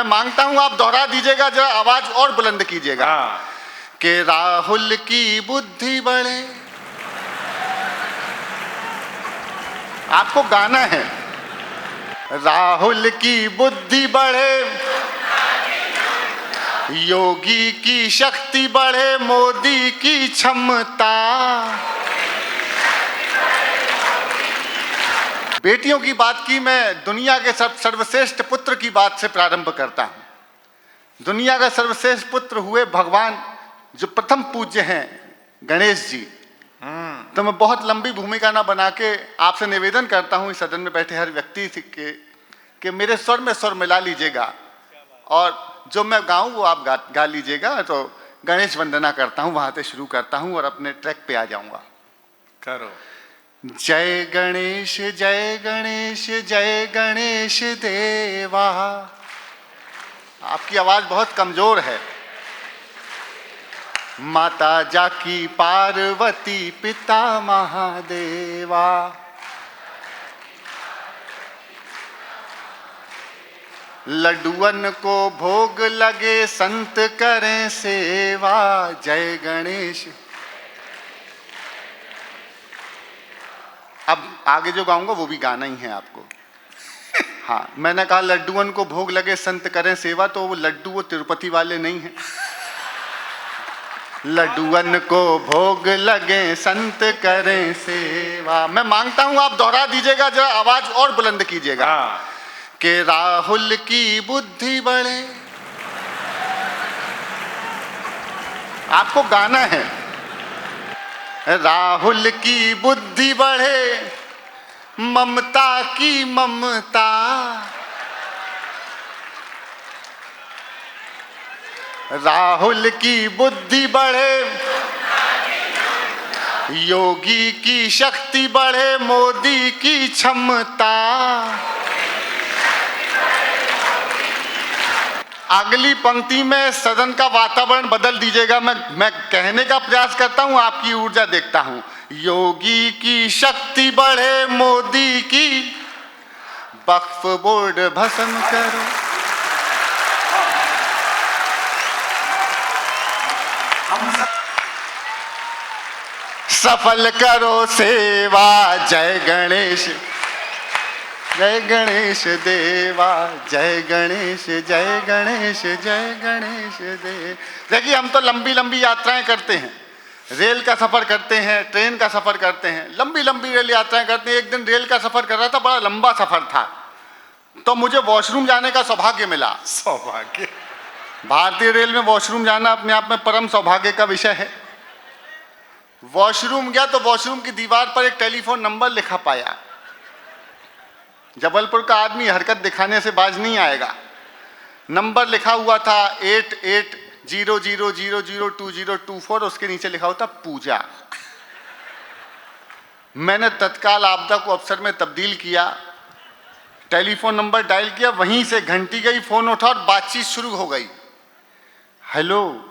मैं मांगता हूं आप दोहरा दीजिएगा, जरा आवाज और बुलंद कीजिएगा। कि राहुल की बुद्धि बढ़े। आपको गाना है, राहुल की बुद्धि बढ़े, योगी की शक्ति बढ़े, मोदी की क्षमता। बेटियों की बात की, मैं दुनिया के सर्वश्रेष्ठ पुत्र की बात से प्रारंभ करता हूं। दुनिया का सर्वश्रेष्ठ पुत्र हुए भगवान जो प्रथम पूज्य हैं, गणेश जी। तो मैं बहुत लंबी भूमिका ना बना के आपसे निवेदन करता हूं इस सदन में बैठे हर व्यक्ति से कि मेरे स्वर में स्वर मिला लीजिएगा और जो मैं गाऊं वो आप गा लीजिएगा। तो गणेश वंदना करता हूं, वहां से शुरू करता हूं और अपने ट्रैक पे आ जाऊंगा। करो। जय गणेश जय गणेश जय गणेश देवा। आपकी आवाज बहुत कमजोर है। माता जाकी पार्वती पिता महादेवा। लड्डुअन को भोग लगे संत करें सेवा। जय गणेश। अब आगे जो गाऊंगा वो भी गाना ही है आपको। हाँ, मैंने कहा लड्डुअन को भोग लगे संत करें सेवा, तो वो लड्डू वो तिरुपति वाले नहीं हैं। लड्डुअन को भोग लगे संत करें सेवा। मैं मांगता हूं आप दोहरा दीजिएगा, जरा आवाज और बुलंद कीजिएगा। कि राहुल की बुद्धि बढ़े। आपको गाना है, राहुल की बुद्धि बढ़े, ममता की ममता। राहुल की बुद्धि बढ़े, योगी की शक्ति बढ़े, मोदी की क्षमता। अगली पंक्ति में सदन का वातावरण बदल दीजिएगा। मैं कहने का प्रयास करता हूं, आपकी ऊर्जा देखता हूं। योगी की शक्ति बढ़े, मोदी की वक्फ बोर्ड भस्म करो। सफल करो सेवा। जय गणेश जय गणेश देवा। जय गणेश जय गणेश जय गणेश देव। देखिए, हम तो लंबी लंबी यात्राएं करते हैं, रेल का सफर करते हैं, ट्रेन का सफर करते हैं, लंबी लंबी रेल यात्राएं करते हैं। एक दिन रेल का सफर कर रहा था, बड़ा लंबा सफर था, तो मुझे वॉशरूम जाने का सौभाग्य मिला। सौभाग्य। भारतीय रेल में वॉशरूम जाना अपने आप में परम सौभाग्य का विषय है। वॉशरूम गया तो वॉशरूम की दीवार पर एक टेलीफोन नंबर लिखा पाया। जबलपुर का आदमी हरकत दिखाने से बाज नहीं आएगा। नंबर लिखा हुआ था 8800002024। उसके नीचे लिखा होता पूजा। मैंने तत्काल आपदा को अवसर में तब्दील किया, टेलीफोन नंबर डायल किया, वहीं से घंटी गई, फोन उठा और बातचीत शुरू हो गई। हेलो,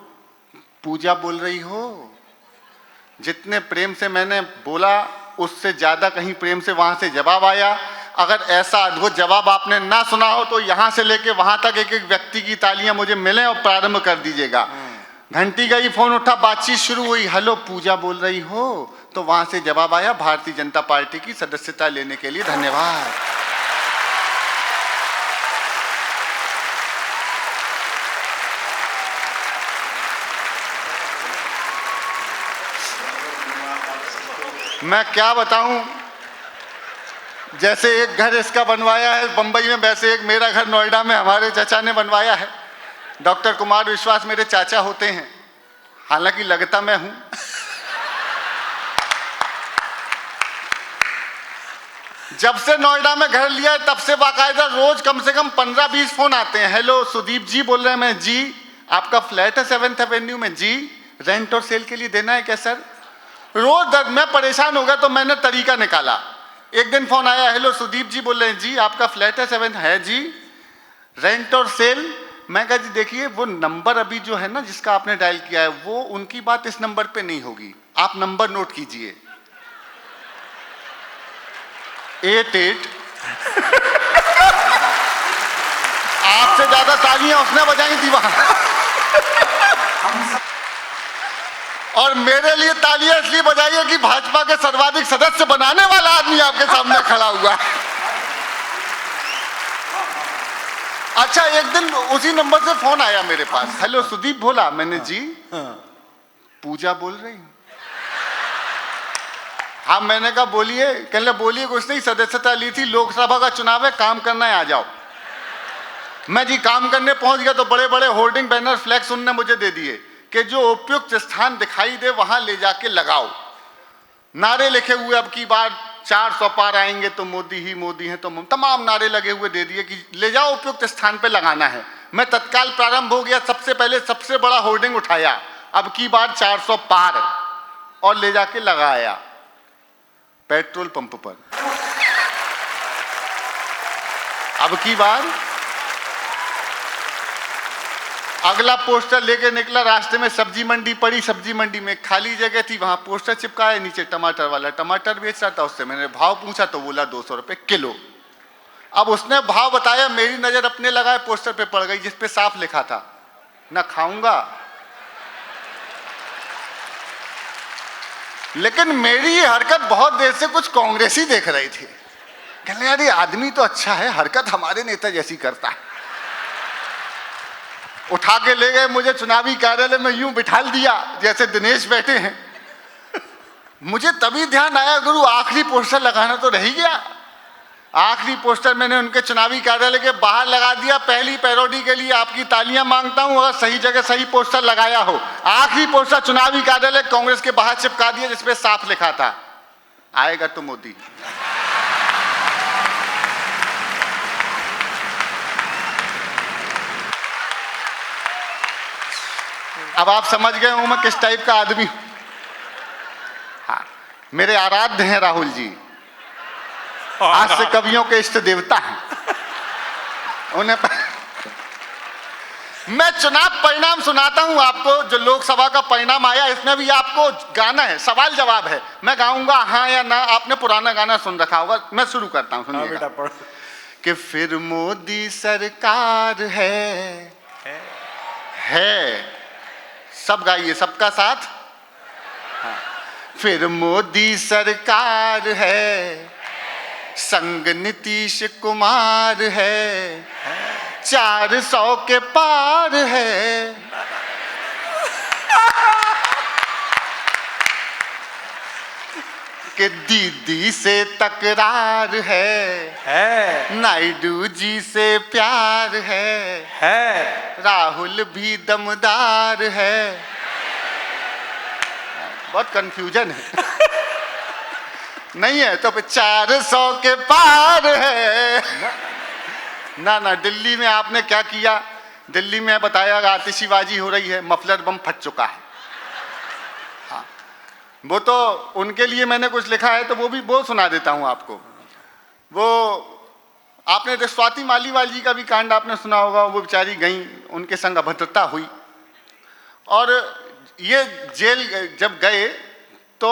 पूजा बोल रही हो? जितने प्रेम से मैंने बोला उससे ज्यादा कहीं प्रेम से वहां से जवाब आया। अगर ऐसा अद्भुत जवाब आपने ना सुना हो तो यहां से लेके वहां तक एक एक व्यक्ति की तालियां मुझे मिलें और प्रारंभ कर दीजिएगा। घंटी गई, फोन उठा, बातचीत शुरू हुई। हेलो, पूजा बोल रही हो? तो वहां से जवाब आया, भारतीय जनता पार्टी की सदस्यता लेने के लिए धन्यवाद। मैं क्या बताऊं, जैसे एक घर इसका बनवाया है बंबई में, वैसे एक मेरा घर नोएडा में हमारे चाचा ने बनवाया है। डॉक्टर कुमार विश्वास मेरे चाचा होते हैं, हालांकि लगता मैं हूं। जब से नोएडा में घर लिया तब से बाकायदा रोज कम से कम 15-20 फोन आते हैं। हेलो, सुदीप जी बोल रहे हैं। मैं जी, आपका फ्लैट है 7th एवेन्यू में? जी, रेंट और सेल के लिए देना है क्या सर? रोज मैं परेशान हो गया तो मैंने तरीका निकाला। एक दिन फोन आया, हेलो सुदीप जी बोल रहे हैं। जी, आपका फ्लैट है 7th है? जी, रेंट और सेल? मैं कहा जी देखिए, वो नंबर अभी जो है ना जिसका आपने डायल किया है, वो उनकी बात इस नंबर पे नहीं होगी। आप नंबर नोट कीजिए, 88। आप उससे ज्यादा तालियां उसने बजाई थी वहां। और मेरे लिए तालियां इसलिए बजाई है कि भाजपा के सर्वाधिक सदस्य बनाने वाला आदमी आपके सामने खड़ा हुआ है। अच्छा, एक दिन उसी नंबर से फोन आया मेरे पास, हेलो सुदीप बोला, मैंने जी पूजा बोल रही हूं। हाँ, मैंने कहा बोलिए। कहने बोलिए कुछ नहीं, सदस्यता ली थी, लोकसभा का चुनाव है, काम करना है, आ जाओ। मैं जी काम करने पहुंच गया तो बड़े बड़े होर्डिंग बैनर फ्लैक्स उनने मुझे दे दिए कि जो उपयुक्त स्थान दिखाई दे वहां ले जाके लगाओ। नारे लिखे हुए, अब की बार 400 पार आएंगे तो मोदी ही मोदी हैं, तो तमाम नारे लगे हुए दे दिए कि ले जाओ, उपयुक्त स्थान पे लगाना है। मैं तत्काल प्रारंभ हो गया, सबसे पहले सबसे बड़ा होर्डिंग उठाया, अब की बार 400 पार, और ले जाके लगाया पेट्रोल पंप पर। अब की बार अगला पोस्टर लेके निकला, रास्ते में सब्जी मंडी पड़ी, सब्जी मंडी में खाली जगह थी, वहां पोस्टर चिपकाया, नीचे टमाटर वाला टमाटर बेच रहा था। उससे मैंने भाव पूछा तो बोला 200 रुपए किलो। अब उसने भाव बताया, मेरी नजर अपने लगाए पोस्टर पे पड़ गई जिसपे साफ लिखा था, ना खाऊंगा। लेकिन मेरी ये हरकत बहुत देर से कुछ कांग्रेसी देख रही थी। कहने यार ये आदमी तो अच्छा है, हरकत हमारे नेता जैसी करता है। उठा के ले गए मुझे चुनावी कार्यालय में, यूं बिठाल दिया जैसे दिनेश बैठे हैं। मुझे तभी ध्यान आया, गुरु आखिरी पोस्टर लगाना तो रह ही गया। आखिरी पोस्टर मैंने उनके चुनावी कार्यालय के बाहर लगा दिया। पहली पैरोडी के लिए आपकी तालियां मांगता हूं अगर सही जगह सही पोस्टर लगाया हो। आखिरी पोस्टर चुनावी कार्यालय कांग्रेस के बाहर चिपका दिया जिसपे साफ लिखा था, आएगा तो मोदी। अब आप समझ गए हूं मैं किस टाइप का आदमी हूं। हाँ, मेरे आराध्य हैं राहुल जी, आज से कवियों के इष्ट देवता हैं। उन्हें मैं चुनाव परिणाम सुनाता हूं आपको, जो लोकसभा का परिणाम आया, इसमें भी आपको गाना है, सवाल जवाब है। मैं गाऊंगा हाँ या ना, आपने पुराना गाना सुन रखा होगा, मैं शुरू करता हूं, सुनिएगा। कि फिर मोदी सरकार है, सब गाइए, सबका साथ। हाँ। फिर मोदी सरकार है, संग नीतीश कुमार है, 400 के पार है। कि दीदी से तकरार है, नायडू जी से प्यार है, राहुल भी दमदार है। बहुत कंफ्यूजन है। नहीं है तो 400 के पार है। ना ना, दिल्ली में आपने क्या किया? दिल्ली में बताया आतिशबाजी हो रही है, मफलर बम फट चुका है। हाँ, वो तो उनके लिए मैंने कुछ लिखा है तो वो सुना देता हूं आपको। वो आपने स्वाति मालीवाल जी का भी कांड आपने सुना होगा। वो बेचारी गई, उनके संग अभद्रता हुई और ये जेल जब गए तो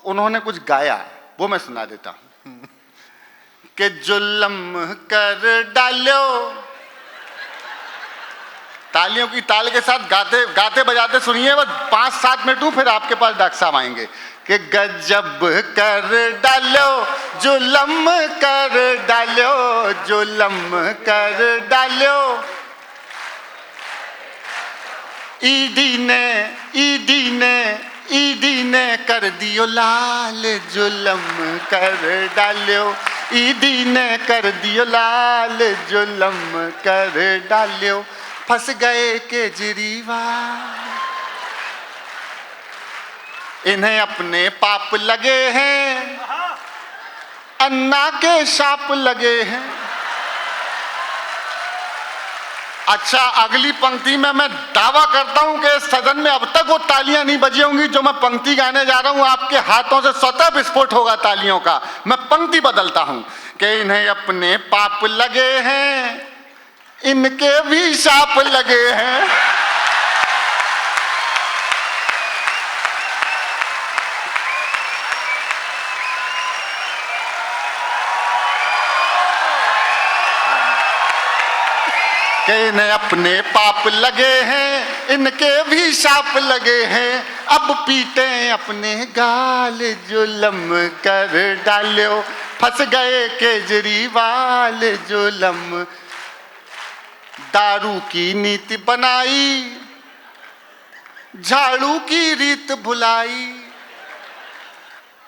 उन्होंने कुछ गाया, वो मैं सुना देता हूं। कि जुल्म कर डालो, तालियों की ताल के साथ गाते गाते बजाते सुनिए, बस 5-7 मिनट हूं, फिर आपके पास डॉक्टर साहब आएंगे। कि गजब कर डालो, जुल्म कर डालो, जुल्म कर डालो, ईडी ने कर दियो लाल, जुल्म कर डालो, ईडी ने कर दियो लाल, जुल्म कर डालो, फंस गए केजरीवाल, इन्हें अपने पाप लगे हैं, अन्ना के शाप लगे हैं। अच्छा, अगली पंक्ति में मैं दावा करता हूं कि सदन में अब तक वो तालियां नहीं बजी होंगी जो मैं पंक्ति गाने जा रहा हूं। आपके हाथों से स्वतः विस्फोट होगा तालियों का। मैं पंक्ति बदलता हूं कि इन्हें अपने पाप लगे हैं, इनके भी शाप लगे हैं। कि मैंने अपने पाप लगे हैं, इनके भी शाप लगे हैं, अब पीटे अपने गाल, जुल्म कर डालो, फंस गए केजरीवाल जुल्म। दारू की नीति बनाई, झाड़ू की रीत भुलाई,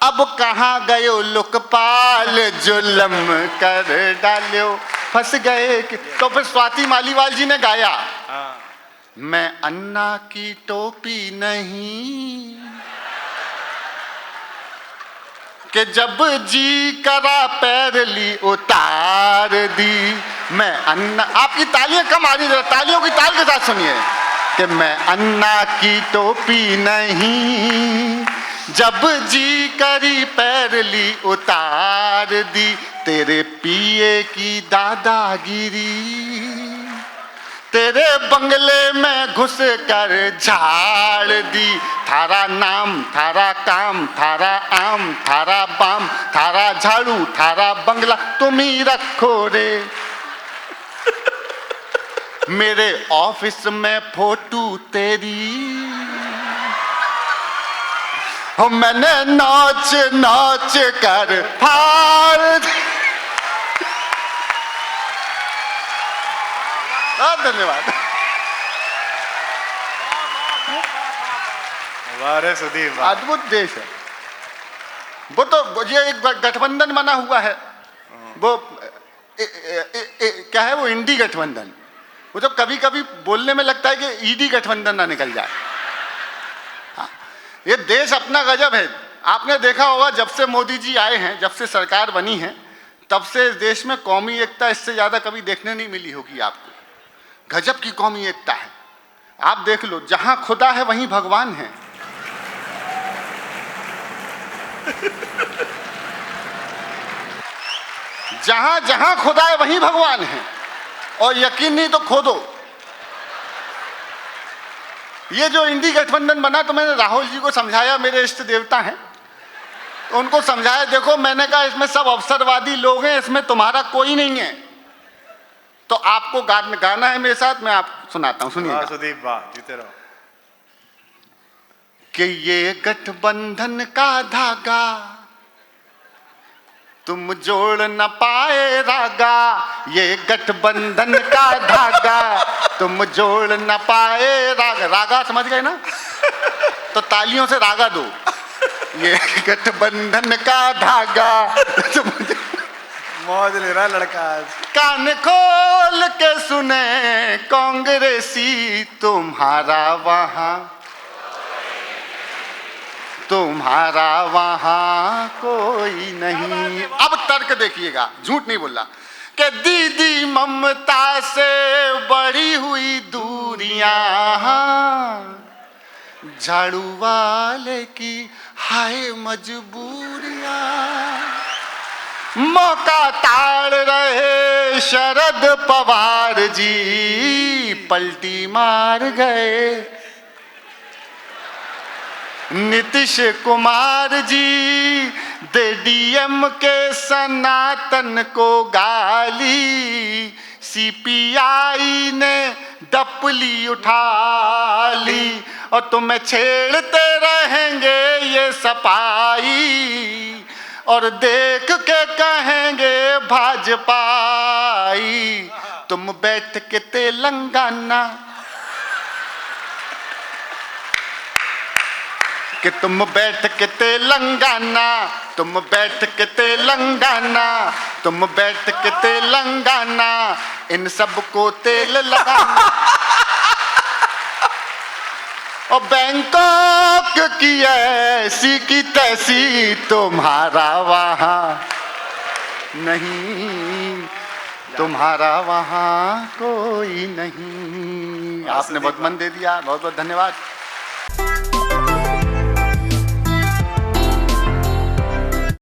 अब कहाँ गयो लोकपाल, जुल्म कर डालो, फंस गए। तो फिर स्वाति मालीवाल जी ने गाया, मैं अन्ना की टोपी नहीं कि जब जी करा पैर ली उतार दी। मैं अन्ना, आपकी तालियां कम आ रही, तालियों की ताल के साथ सुनिए, कि मैं अन्ना की टोपी नहीं, जब जी करी पैर ली उतार दी। तेरे पिए की दादागिरी, तेरे बंगले में घुस कर झाड़ दी। थारा नाम, थारा काम, थारा आम, थारा बाम, थारा झाड़ू, थारा बंगला तुम ही रखो रे। मेरे ऑफिस में फोटो तेरी, हो मैंने नाच नाच कर फाड़। धन्यवाद। वारे सुधीर वाह। अद्भुत देश है वो। तो ये एक गठबंधन बना हुआ है वो, क्या है वो, इंडी गठबंधन। वो तो कभी कभी बोलने में लगता है कि ईडी गठबंधन ना निकल जाए। हाँ, ये देश अपना गजब है। आपने देखा होगा जब से मोदी जी आए हैं, जब से सरकार बनी है, तब से देश में कौमी एकता इससे ज्यादा कभी देखने नहीं मिली होगी आपको। गजब की कौमी एकता है। आप देख लो, जहां खुदा है वहीं भगवान है। जहां जहां खुदा है वहीं भगवान है। और यकीन नहीं तो खोदो। ये जो इंडी गठबंधन बना, तो मैंने राहुल जी को समझाया, मेरे इष्ट देवता हैं, तो उनको समझाया, देखो मैंने कहा इसमें सब अवसरवादी लोग हैं, इसमें तुम्हारा कोई नहीं है। तो आपको गाना है मेरे साथ, मैं आप सुनाता हूं, सुनिए। सुदीप वाह, जीते रहो। कि ये गठबंधन का धागा तुम जोड़ न पाए रागा, ये गठबंधन का धागा तुम जोड़ न पाए रागा। रागा समझ गए ना? तो तालियों से रागा दो। ये गठबंधन का धागा मौज ले रहा लड़का आज। कान खोल के सुने कांग्रेसी, तुम्हारा वहां कोई नहीं। अब तर्क देखिएगा, झूठ नहीं बोल रहा, कि दीदी ममता से बढ़ी हुई दूरियां, झाड़ू वाले की हाय मजबूरियां, मौका ताड़ रहे शरद पवार जी, पलटी मार गए नीतीश कुमार जी, दे डीएम के सनातन को गाली, सीपीआई ने डपली उठा ली, और तुम्हें छेड़ते रहेंगे ये सपाई, और देख के कहेंगे भाजपाई, तुम बैठ के तेलंगाना, कि तुम बैठ के तेलंगाना, तुम बैठ के तेलंगाना, तुम बैठ के तेलंगाना, इन सबको तेल लगाना। और बैंकॉक की ऐसी की तैसी, तुम्हारा वहां नहीं, तुम्हारा वहां कोई नहीं। आपने बहुत मन दे दिया, बहुत बहुत धन्यवाद।